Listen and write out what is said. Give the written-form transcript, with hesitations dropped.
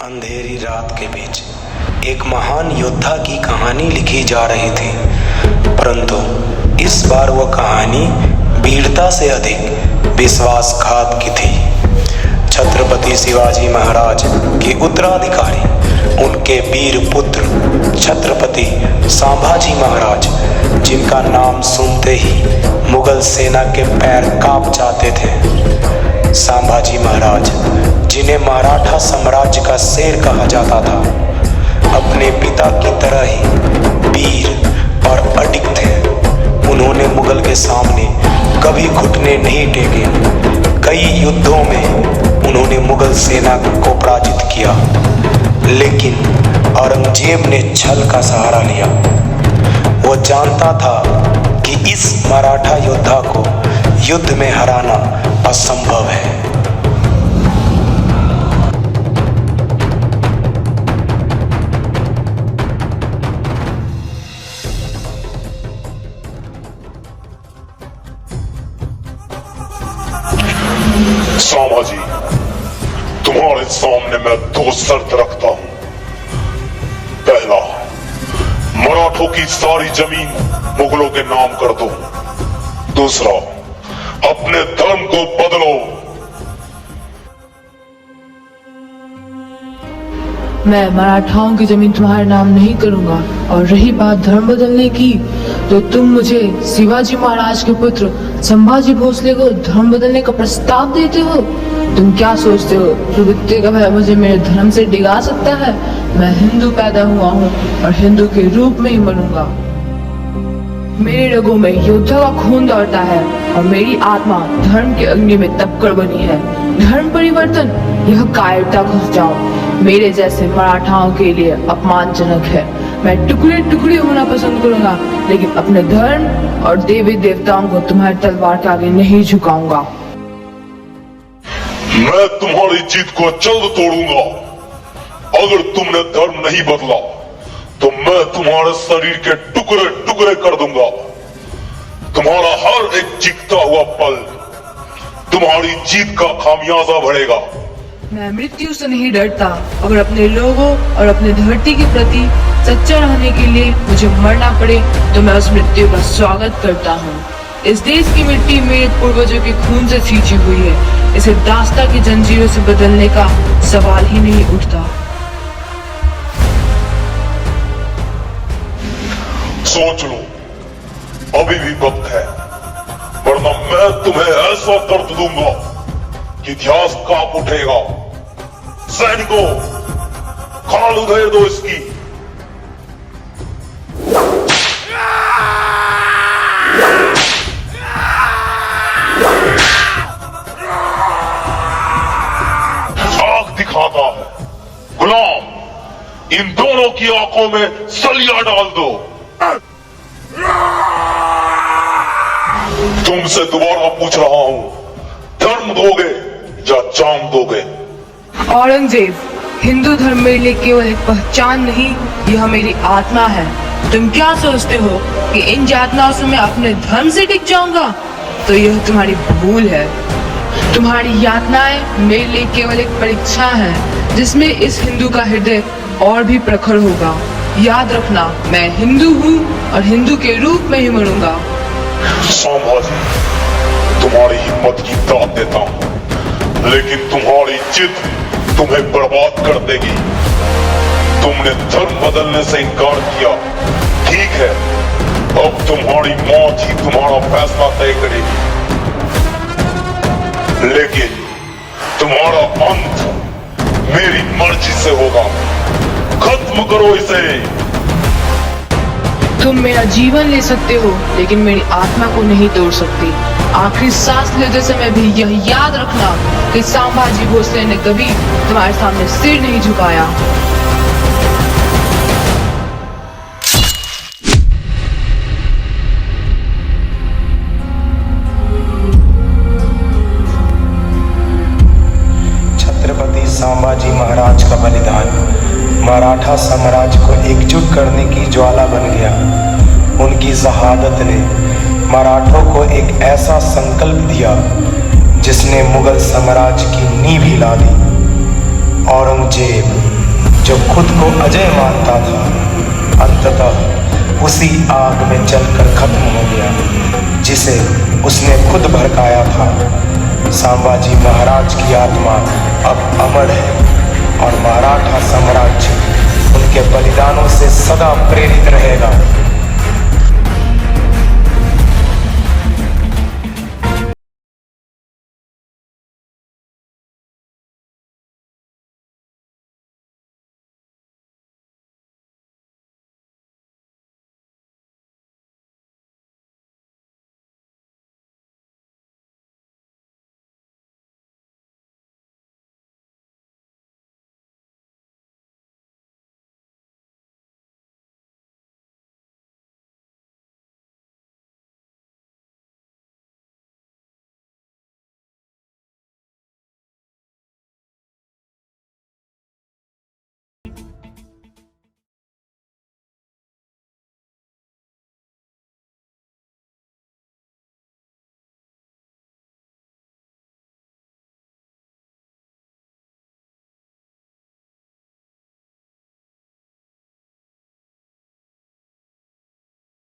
अंधेरी रात के बीच एक महान योद्धा की कहानी लिखी जा रही थी, परंतु इस बार वह कहानी वीरता से अधिक विश्वासघात की थी। छत्रपति शिवाजी महाराज के उत्तराधिकारी, उनके वीर पुत्र छत्रपति संभाजी महाराज, जिनका नाम सुनते ही मुगल सेना के पैर कांप जाते थे। संभाजी महाराज, जिन्हें मराठा साम्राज्य का शेर कहा जाता था, अपने पिता की तरह ही वीर और अडिग थे। उन्होंने मुगल के सामने कभी घुटने नहीं टेके। कई युद्धों में उन्होंने मुगल सेना को पराजित किया, लेकिन औरंगजेब ने छल का सहारा लिया। वो जानता था कि इस मराठा योद्धा को युद्ध में हराना असंभव है। संभाजी, तुम्हारे सामने मैं दो शर्त रखता हूं। पहला, मराठों की सारी जमीन मुगलों के नाम कर दो। दूसरा, अपने धर्म को बदलो। मैं मराठाओं की जमीन तुम्हारे नाम नहीं करूंगा। और रही बात धर्म बदलने की, तो तुम मुझे शिवाजी महाराज के पुत्र संभाजी भोसले को धर्म बदलने का प्रस्ताव देते हो। तुम क्या सोचते हो प्रवृत्ति का भय मुझे मेरे धर्म से डिगा सकता है? मैं हिंदू पैदा हुआ हूँ और हिंदू के रूप में ही मरूंगा। मेरे रगों में योद्धा का खून दौड़ता है और मेरी आत्मा धर्म के अग्नि में तपकर बनी है। धर्म परिवर्तन, यह कायरता घुस जाओ, मेरे जैसे मराठाओं के लिए अपमानजनक है। मैं टुकड़े टुकड़े होना पसंद करूंगा, लेकिन अपने धर्म और देवी देवताओं को तुम्हारी तलवार के आगे नहीं झुकाऊंगा। मैं तुम्हारी जीत को जल्द तोड़ूंगा। अगर तुमने धर्म नहीं बदला तो मैं तुम्हारे शरीर के टुकड़े टुकड़े कर दूंगा। तुम्हारा हर एक चीखता हुआ पल तुम्हारी जीत का खामियाजा बढ़ेगा। मैं मृत्यु से नहीं डरता। अगर अपने लोगों और अपने धरती के प्रति सच्चा रहने के लिए मुझे मरना पड़े तो मैं उस मृत्यु का स्वागत करता हूँ। इस देश की मिट्टी मेरे पूर्वजों के खून से सींची हुई है। इसे दास्ता की जंजीरों से बदलने का सवाल ही नहीं उठता। सोच लो, अभी भी वक्त है, वरना मैं तुम्हें ऐसा दर्द दूंगा कि इतिहास कांप उठेगा। सैनिकों, खाल उधेड़ दो इसकी। आंख दिखाता है गुलाम, इन दोनों की आंखों में सलिया डाल दो। तुमसे दोबारा पूछ रहा हूं, धर्म दोगे या जान दोगे? औरंगजेब, हिंदू धर्म मेरे लिए केवल एक पहचान नहीं, यह मेरी आत्मा है। तुम क्या सोचते हो कि इन यातनाओं से मैं अपने धर्म से टिक जाऊंगा? तो यह तुम्हारी भूल है। तुम्हारी यातनाएं मेरे लिए केवल एक परीक्षा है, जिसमें इस हिंदू का हृदय और भी प्रखर होगा। याद रखना, मैं हिंदू हूँ और हिंदू के रूप में ही मरूंगा। संभाजी, तुम्हारी हिम्मत की दाद देता हूं, लेकिन तुम्हारी जिद तुम्हें बर्बाद कर देगी। तुमने धर्म बदलने से इनकार किया, ठीक है, अब तुम्हारी मौत ही तुम्हारा फैसला तय करेगी। लेकिन तुम्हारा अंत मेरी मर्जी से होगा। खत्म करो इसे। तुम मेरा जीवन ले सकते हो, लेकिन मेरी आत्मा को नहीं तोड़ सकती। आखिरी सांस लेते समय भी यह याद रखना कि संभाजी भोसले ने कभी तुम्हारे सामने सिर नहीं झुकाया। छत्रपति संभाजी महाराज का बलिदान मराठा साम्राज्य को एकजुट करने की ज्वाला बन गया। उनकी शहादत ने मराठों को एक ऐसा संकल्प दिया जिसने मुगल साम्राज्य की नींव हिला दी। औरंगजेब जो खुद को अजय मानता था, अंततः उसी आग में जलकर खत्म हो गया जिसे उसने खुद भड़काया था। संभाजी महाराज की आत्मा अब अमर है और मराठा साम्राज्य उनके बलिदानों से सदा प्रेरित रहेगा।